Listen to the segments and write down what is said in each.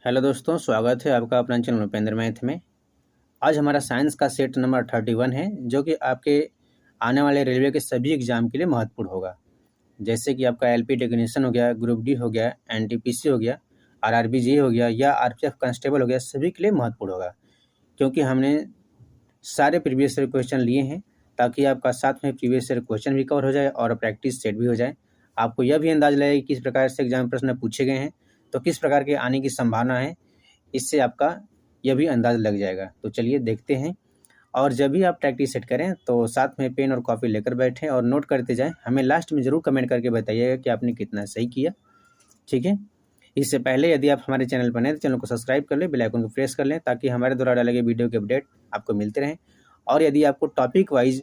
Hello दोस्तों, स्वागत है आपका अपना चैनल उपेंद्र मैथ में। आज हमारा साइंस का सेट नंबर 31 है, जो कि आपके आने वाले रेलवे के सभी एग्जाम के लिए महत्वपूर्ण होगा। जैसे कि आपका एलपी टेक्नीशियन हो गया, ग्रुप डी हो गया, एनटीपीसी हो गया, आरआरबी हो गया या आरपीएफ कांस्टेबल हो गया, सभी के लिए महत्वपूर्ण होगा। क्योंकि हमने सारे प्रीवियस ईयर क्वेश्चन लिए हैं, ताकि आपका साथ में प्रीवियस ईयर क्वेश्चन भी कवर हो जाए और प्रैक्टिस सेट भी हो जाए। आपको यह भी अंदाज लगे कि किस प्रकार से एग्जाम प्रश्न पूछे गए हैं, तो किस प्रकार के आने की संभावना है, इससे आपका यह भी अंदाज़ लग जाएगा। तो चलिए देखते हैं। और जब भी आप प्रैक्टिस सेट करें तो साथ में पेन और कॉपी लेकर बैठें और नोट करते जाएं। हमें लास्ट में ज़रूर कमेंट करके बताइएगा कि आपने कितना सही किया, ठीक है। इससे पहले यदि आप हमारे चैनल पर नए तो चैनल को सब्सक्राइब कर लें, बेल आइकन को प्रेस कर लें, ताकि हमारे द्वारा डाले गए वीडियो के अपडेट आपको मिलते रहें। और यदि आपको टॉपिक वाइज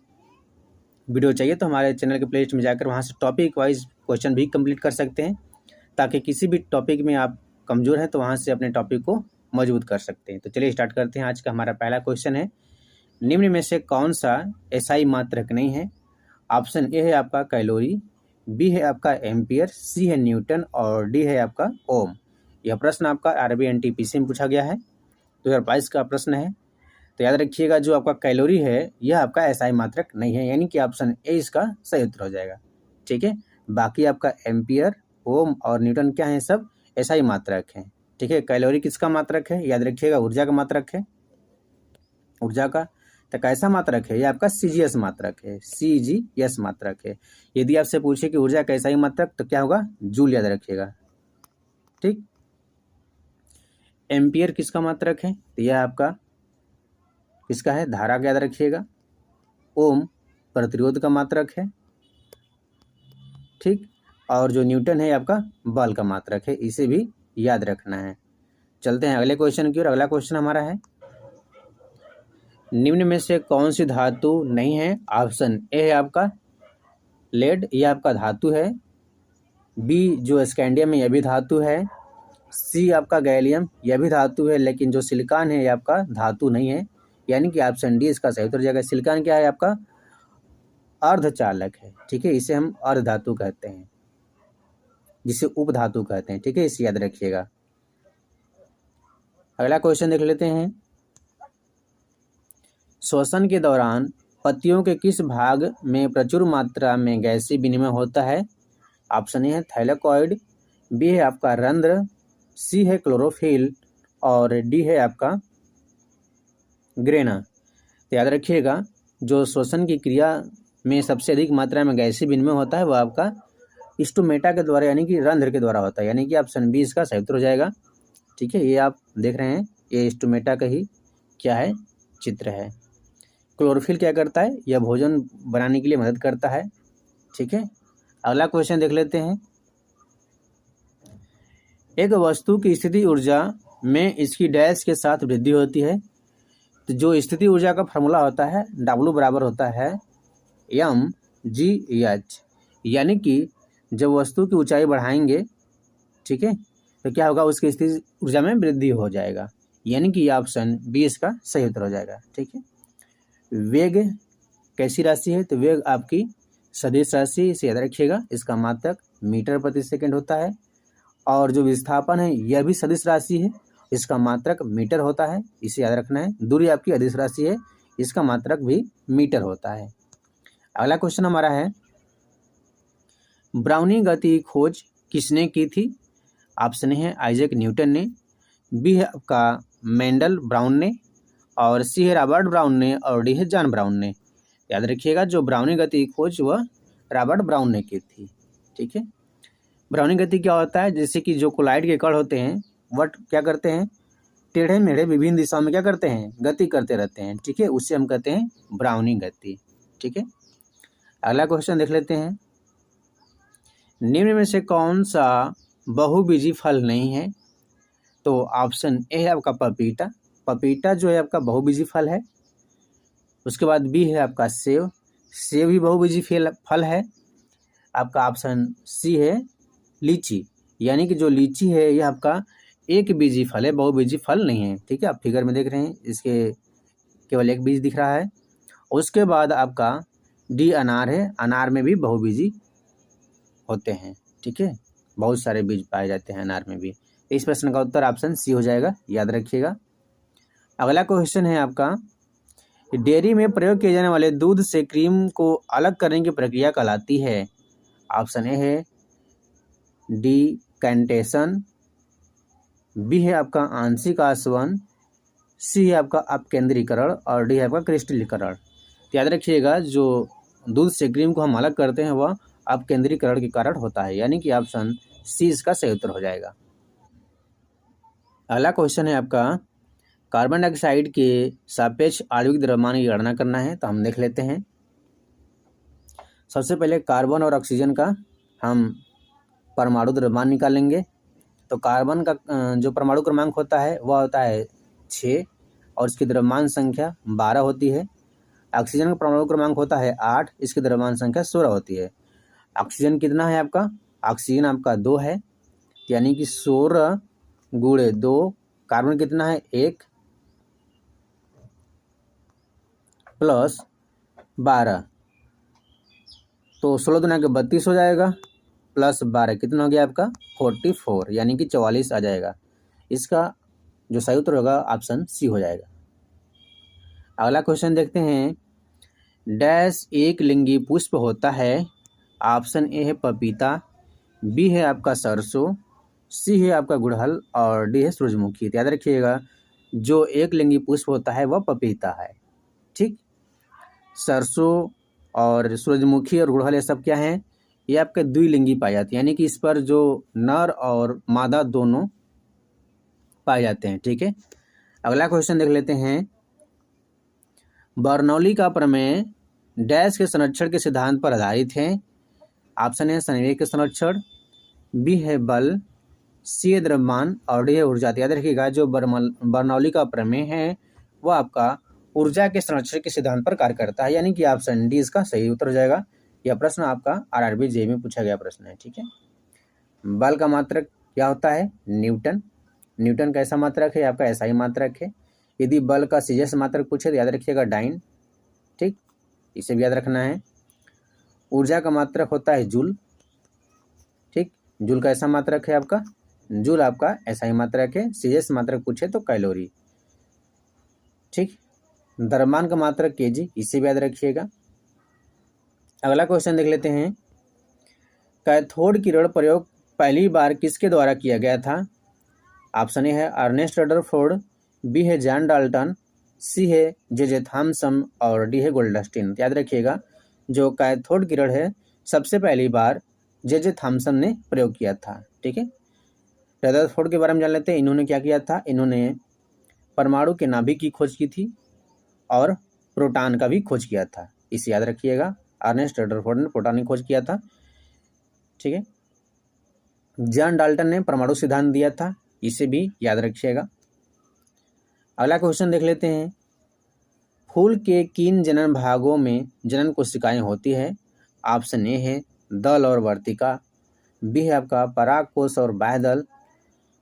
वीडियो चाहिए तो हमारे चैनल के प्लेलिस्ट में जाकर वहाँ से टॉपिक वाइज क्वेश्चन भी कंप्लीट कर सकते हैं, ताकि किसी भी टॉपिक में आप कमज़ोर हैं तो वहाँ से अपने टॉपिक को मजबूत कर सकते हैं। तो चलिए स्टार्ट करते हैं। आज का हमारा पहला क्वेश्चन है, निम्न में से कौन सा एसआई मात्रक नहीं है? ऑप्शन ए है आपका कैलोरी, बी है आपका एम्पियर, सी है न्यूटन और डी है आपका ओम। यह प्रश्न आपका आरबी एनटीपीसी में पूछा गया है, 2022 का प्रश्न है। तो याद रखिएगा, जो आपका कैलोरी है यह आपका एसआई मात्रक नहीं है, यानी कि ऑप्शन ए इसका सही उत्तर हो जाएगा, ठीक है। बाकी आपका एम्पियर, ओम और न्यूटन क्या है, सब एसआई मात्रक हैं, ठीक है। कैलोरी किसका मात्रक है? याद रखिएगा, ऊर्जा का मात्रक है, ऊर्जा का। तो कैसा मात्रक है? ये आपका सीजीएस मात्रक है, सीजीएस मात्रक है। यदि आपसे पूछे कि ऊर्जा का एसआई मात्रक, तो क्या होगा? जूल याद रखिएगा, ठीक। एम्पियर किसका मात्रक है? तो यह आपका किसका है? धारा का याद रखिएगा। ओम प्रतिरोध का मात्रक है, ठीक। और जो न्यूटन है आपका बल का मात्रक है, इसे भी याद रखना है। चलते हैं अगले क्वेश्चन की ओर। अगला क्वेश्चन हमारा है, निम्न में से कौन सी धातु नहीं है? ऑप्शन ए है आपका लेड, यह आपका धातु है। बी जो स्कैंडियम है यह भी धातु है। सी आपका गैलियम, यह भी धातु है, लेकिन जो सिलिकॉन है यह आपका धातु नहीं है, यानी कि ऑप्शन डी इसका सही उत्तर हो जाएगा। सिलिकॉन क्या है? आपका अर्धचालक है, ठीक है। इसे हम अर्ध धातु कहते हैं, जिसे उपधातु कहते हैं, ठीक है। इसे याद रखिएगा। अगला क्वेश्चन देख लेते हैं, श्वसन के दौरान पत्तियों के किस भाग में प्रचुर मात्रा में गैसीय विनिमय होता है? ऑप्शन ए है थाइलेकॉइड, बी है आपका रंध्र, सी है क्लोरोफिल और डी है आपका ग्रेना। तो याद रखिएगा, जो श्वसन की क्रिया में सबसे अधिक मात्रा में गैसीय विनिमय होता है वह आपका स्टोमेटा के द्वारा, यानी कि रंध्र के द्वारा होता है, यानी कि ऑप्शन बी इसका सही उत्तर हो जाएगा, ठीक है। ये आप देख रहे हैं, ये स्टोमेटा का ही क्या है? चित्र है। क्लोरोफिल क्या करता है? यह भोजन बनाने के लिए मदद करता है, ठीक है। अगला क्वेश्चन देख लेते हैं, एक वस्तु की स्थिति ऊर्जा में इसकी डैश के साथ वृद्धि होती है। तो जो स्थिति ऊर्जा का फॉर्मूला होता है W बराबर होता है mgh, यानी कि जब वस्तु की ऊंचाई बढ़ाएंगे, ठीक है, तो क्या होगा? उसकी स्थिति ऊर्जा में वृद्धि हो जाएगा, यानी कि ऑप्शन बी इसका सही उत्तर हो जाएगा, ठीक है। वेग कैसी राशि है? तो वेग आपकी सदिश राशि, इसे याद रखिएगा। इसका मात्रक मीटर प्रति सेकंड होता है। और जो विस्थापन है यह भी सदिश राशि है, इसका मात्रक मीटर होता है, इसे याद रखना है। दूरी आपकी अदिश राशि है, इसका मात्रक भी मीटर होता है। अगला क्वेश्चन हमारा है, ब्राउनी गति की खोज किसने की थी? ऑप्शन है आइजैक न्यूटन ने, बी है आपका मेंडल ब्राउन ने और सी है रॉबर्ट ब्राउन ने और डी है जॉन ब्राउन ने। याद रखिएगा, जो ब्राउनी गति की खोज वह रॉबर्ट ब्राउन ने की थी, ठीक है। ब्राउनी गति क्या होता है? जैसे कि जो कोलाइड के कण होते हैं वह क्या करते हैं? टेढ़े मेढ़े विभिन्न दिशाओं में क्या करते हैं? गति करते रहते हैं, ठीक है। उससे हम कहते हैं ब्राउनी गति, ठीक है। अगला क्वेश्चन देख लेते हैं, निम्न में से कौन सा बहुबीजी फल नहीं है? तो ऑप्शन ए है आपका पपीता, पपीता जो है आपका बहुबीजी फल है। उसके बाद बी है आपका सेब, सेब भी बहुबीजी फल है। आपका ऑप्शन सी है लीची, यानी कि जो लीची है यह आपका एक बीजी फल है, बहुबीजी फल नहीं है, ठीक है। आप फिगर में देख रहे हैं, इसके केवल एक बीज दिख रहा है। उसके बाद आपका डी अनार है, अनार में भी बहुबीजी होते हैं, ठीक है। बहुत सारे बीज पाए जाते हैं अनार में भी। इस प्रश्न का उत्तर ऑप्शन सी हो जाएगा, याद रखिएगा। अगला क्वेश्चन है आपका, डेयरी में प्रयोग किए जाने वाले दूध से क्रीम को अलग करने की प्रक्रिया कहलाती है। ऑप्शन ए है डिकैंटेशन, बी है आपका आंशिक आसवन, सी है आपका अपकेंद्रीकरण और डी है आपका क्रिस्टलीकरण। याद रखिएगा, जो दूध से क्रीम को हम अलग करते हैं वह अपकेंद्रीकरण के कारण होता है, यानी कि ऑप्शन सी इसका सही उत्तर हो जाएगा। अगला क्वेश्चन है आपका, कार्बन डाइऑक्साइड के सापेक्ष आणविक द्रव्यमान की गणना करना है, तो हम देख लेते हैं। सबसे पहले कार्बन और ऑक्सीजन का हम परमाणु द्रव्यमान निकालेंगे। तो कार्बन का जो परमाणु क्रमांक होता है वह होता है 6 और इसकी द्रव्यमान संख्या 12 होती है। ऑक्सीजन का परमाणु क्रमांक होता है 8, इसकी द्रव्यमान संख्या 16 होती है। ऑक्सीजन कितना है आपका? ऑक्सीजन आपका 2 है, यानी कि 16 गुणे 2। कार्बन कितना है? 1 प्लस 12, तो 16 दुना के 32 हो जाएगा, प्लस 12 कितना हो गया आपका? 44, यानी कि 44 आ जाएगा। इसका जो सही उत्तर होगा ऑप्शन सी हो जाएगा। अगला क्वेश्चन देखते हैं, डैश एक लिंगी पुष्प होता है। ऑप्शन ए है पपीता, बी है आपका सरसों, सी है आपका गुड़हल और डी है सूरजमुखी। याद रखिएगा, जो एक लिंगी पुष्प होता है वह पपीता है। ठीक, सरसों और सूरजमुखी और गुड़हल ये सब क्या हैं? ये आपके द्विलिंगी पाए जाते हैं, यानी कि इस पर जो नर और मादा दोनों पाए जाते हैं। ठीक है, अगला क्वेश्चन देख लेते हैं, बर्नौली का प्रमेय डैश के संरक्षण के सिद्धांत पर आधारित है। ऑप्शन है संवेग के संरक्षण, बी है बल, सी है द्रव्यमान और डी है ऊर्जा। याद रखिएगा, जो बर्नौली का प्रमेय है वह आपका ऊर्जा के संरक्षण के सिद्धांत पर कार्य करता है, यानी कि ऑप्शन डी इसका सही उत्तर हो जाएगा। यह प्रश्न आपका आरआरबी जेईई में पूछा गया प्रश्न है। ठीक है, बल का मात्रक क्या होता है? न्यूटन। न्यूटन कैसा मात्रक है? आपका ऐसा ही मात्रक है। यदि बल का सीजीएस मात्रक पूछे तो याद रखिएगा डाइन। ठीक, इसे भी याद रखना है। ऊर्जा का मात्रक होता है जूल। ठीक, जूल का ऐसा मात्रक है आपका, जूल आपका ऐसा ही मात्रक है। सीजीएस मात्रक पूछे तो कैलोरी। ठीक, द्रव्यमान का मात्रक केजी, इसे भी याद रखिएगा। अगला क्वेश्चन देख लेते हैं, कैथोड किरण प्रयोग पहली बार किसके द्वारा किया गया था? ऑप्शन ए है अर्नेस्ट रदरफोर्ड, बी है जॉन डाल्टन, सी है जे थॉमसन और डी है गोल्डस्टीन। याद रखिएगा, जो कैथोड किरण है सबसे पहली बार जे थॉमसन ने प्रयोग किया था। ठीक है, रदरफोर्ड के बारे में जान लेते हैं। इन्होंने क्या किया था? इन्होंने परमाणु के नाभिक की खोज की थी और प्रोटॉन का भी खोज किया था, इसे याद रखिएगा। अर्नेस्ट रदरफोर्ड ने प्रोटॉन की खोज किया था। ठीक है, जॉन डाल्टन ने परमाणु सिद्धांत दिया था, इसे भी याद रखिएगा। अगला क्वेश्चन देख लेते हैं, फूल के किन जनन भागों में जनन कोशिकाएं होती है? ऑप्शन ए है दल और वर्तिका, बी है आपका परागकोश और बाह्यदल,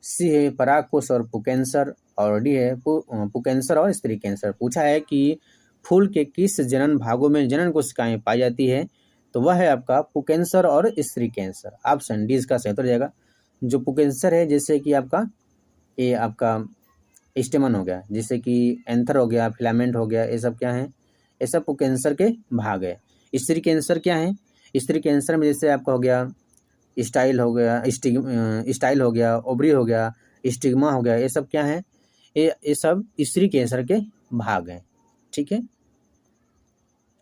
सी है परागकोश और पुंकेसर और डी है पुंकेसर और स्त्री कैंसर। पूछा है कि फूल के किस जनन भागों में जनन कोशिकाएं पाई जाती है, तो वह है आपका पुंकेसर और स्त्री कैंसर। ऑप्शन डी इसका सही उत्तर हो जाएगा। जो पुंकेसर है, जैसे कि आपका ये आपका स्टेमन हो गया, जैसे कि एंथर हो गया, फिलामेंट हो गया, ये सब क्या है? ये सब पुंकेसर के भाग है। स्त्री कैंसर क्या है? स्त्री कैंसर में जैसे आपका हो गया स्टाइल हो गया, स्टाइल हो गया, ओवरी हो गया, स्टिग्मा हो गया, ये सब क्या है? ये सब स्त्री कैंसर के भाग हैं। ठीक है,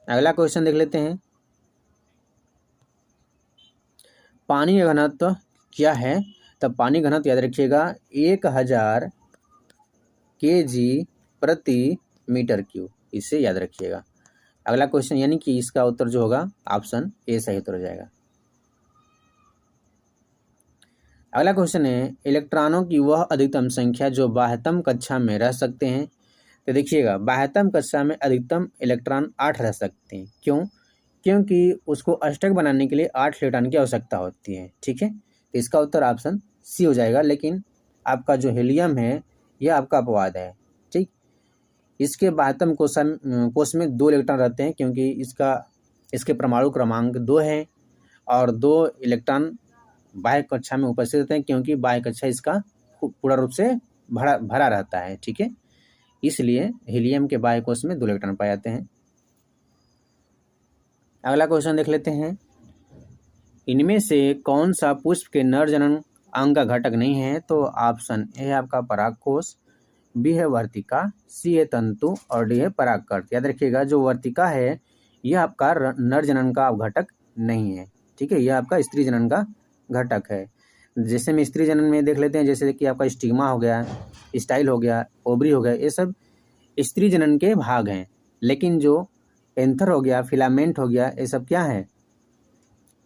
अगला क्वेश्चन देख लेते हैं, पानी का घनत्व क्या है? तब पानी घनत्व याद रखिएगा 1000 kg प्रति मीटर क्यूब, इसे याद रखिएगा। अगला क्वेश्चन, यानी कि इसका उत्तर जो होगा ऑप्शन ए सही उत्तर हो जाएगा। अगला क्वेश्चन है, इलेक्ट्रॉनों की वह अधिकतम संख्या जो बाह्यतम कक्षा में रह सकते हैं। तो देखिएगा, बाह्यतम कक्षा में अधिकतम इलेक्ट्रॉन 8 रह सकते हैं। क्यों? क्योंकि उसको अष्टक बनाने के लिए 8 इलेक्ट्रॉन की आवश्यकता होती है। ठीक है, तो इसका उत्तर ऑप्शन सी हो जाएगा। लेकिन आपका जो हीलियम है यह आपका अपवाद है। ठीक, इसके बाह्यतम कोश में 2 इलेक्ट्रॉन रहते हैं, क्योंकि इसके परमाणु क्रमांक 2 है और 2 इलेक्ट्रॉन बाह्य कक्षा में उपस्थित रहते हैं, क्योंकि बाह्य कक्षा इसका पूर्ण रूप से भरा रहता है, ठीक है। इसलिए हीलियम के बाह्य कोश में 2 इलेक्ट्रॉन पाए जाते हैं। अगला क्वेश्चन देख लेते हैं, इनमें से कौन सा पुष्प के नर जनन अंग का घटक नहीं है? तो ऑप्शन ए है आपका परागकोश, बी है वर्तिका, सी है तंतु और डी है परागकर्त। याद रखिएगा, जो वर्तिका है यह आपका नर जनन का घटक नहीं है, ठीक है, यह आपका स्त्री जनन का घटक है। जैसे में स्त्री जनन में देख लेते हैं, जैसे कि आपका स्टिग्मा हो गया, स्टाइल हो गया, ओवरी हो गया, ये सब स्त्री जनन के भाग हैं। लेकिन जो एंथर हो गया, फिलामेंट हो गया, ये सब क्या है?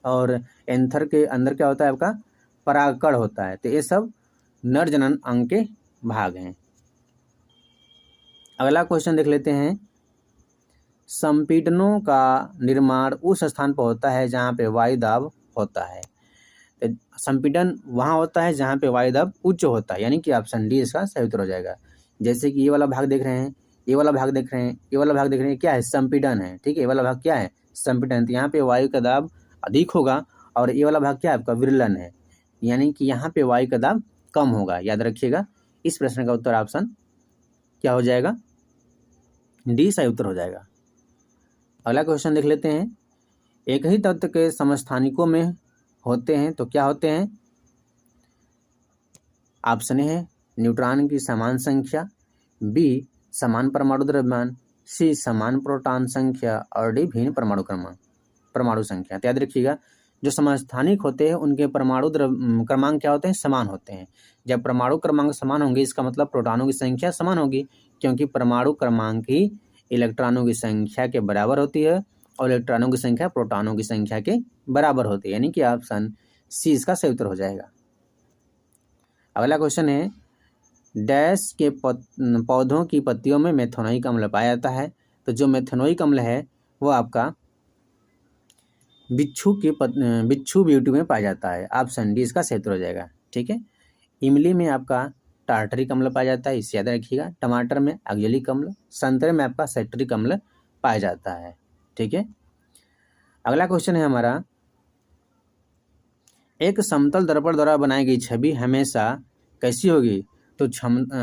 और एंथर के अंदर क्या होता है आपका? परागकण होता है। तो ये सब नर जनन अंग के भाग हैं। अगला क्वेश्चन देख लेते हैं, संपीड़नों का निर्माण उस स्थान पर होता है जहाँ पे वायु दाब होता है। तो संपीड़न वहाँ होता है जहाँ पे वायु दाब उच्च होता है, यानी कि ऑप्शन डी इसका सही उत्तर हो जाएगा। जैसे कि ये वाला भाग देख रहे हैं, ये वाला भाग देख रहे हैं, ये वाला भाग देख रहे हैं, क्या है? संपीड़न है, ठीक है। ये वाला भाग क्या है? संपीड़न। तो यहाँ पे वायु का दाब अधिक होगा और ये वाला भाग क्या है आपका? विरलन है, यानी कि यहाँ पे वायु का दाब कम होगा। याद रखिएगा, इस प्रश्न का उत्तर ऑप्शन क्या हो जाएगा? डी सही उत्तर हो जाएगा। अगला क्वेश्चन देख लेते हैं, एक ही तत्व के समस्थानिकों में होते हैं तो क्या होते हैं? ऑप्शन ए है न्यूट्रॉन की समान संख्या, बी समान परमाणु द्रव्यमान, सी समान प्रोटॉन संख्या और डी भिन्न परमाणु संख्या। तो याद रखिएगा, जो समस्थानिक होते हैं उनके परमाणु क्रमांक क्या होते हैं? समान होते हैं। जब परमाणु क्रमांक समान होंगे इसका मतलब प्रोटॉनों की संख्या समान होगी, क्योंकि परमाणु क्रमांक ही इलेक्ट्रॉनों की संख्या के बराबर होती है और इलेक्ट्रॉनों की संख्या प्रोटॉनों की संख्या के बराबर होती है, यानी कि ऑप्शन सी इसका सही उत्तर हो जाएगा। अगला क्वेश्चन है, डैश के पौधों की पत्तियों में मेथनोइक अम्ल पाया जाता है। तो जो मेथनोइक अम्ल है वो आपका बिच्छू ब्यूटी में पाया जाता है। ऑप्शन डी इसका सही उत्तर हो जाएगा, ठीक है। इमली में आपका टार्टरिक अम्ल पाया जाता है, इसे याद रखिएगा। टमाटर में ऑक्जेलिक अम्ल, संतरे में आपका साइट्रिक अम्ल पाया जाता है, ठीक है। अगला क्वेश्चन है हमारा, एक समतल दर्पण द्वारा बनाई गई छवि हमेशा कैसी होगी? तो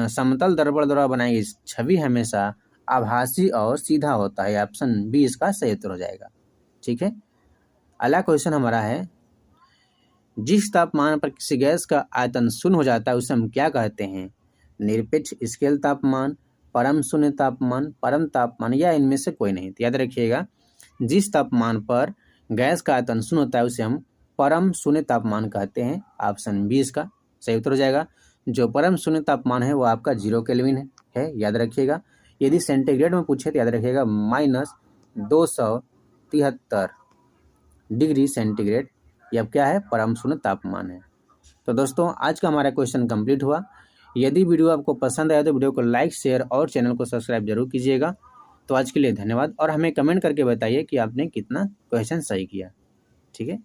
समतल दर्पण द्वारा बनाई गई छवि हमेशा आभासी और सीधा होता है। ऑप्शन बी इसका सही उत्तर हो जाएगा, ठीक है। अगला क्वेश्चन हमारा है, जिस तापमान पर किसी गैस का आयतन शून्य हो जाता है उसे हम क्या कहते हैं? निरपेक्ष स्केल तापमान, परम शून्य तापमान, परम तापमान या इनमें से कोई नहीं। तो याद रखिएगा, जिस तापमान पर गैस का आयतन शून्य होता है उसे हम परम शून्य तापमान कहते हैं। ऑप्शन बी इसका सही उत्तर हो जाएगा। जो परम शून्य तापमान है वो आपका 0 केल्विन है, याद रखिएगा। यदि सेंटीग्रेड में पूछे तो याद रखिएगा -273 डिग्री सेंटीग्रेड, यह क्या है? परम शून्य तापमान है। तो दोस्तों, आज का हमारा क्वेश्चन कंप्लीट हुआ। यदि वीडियो आपको पसंद आया तो वीडियो को लाइक, शेयर और चैनल को सब्सक्राइब जरूर कीजिएगा। तो आज के लिए धन्यवाद और हमें कमेंट करके बताइए कि आपने कितना क्वेश्चन सही किया, ठीक है।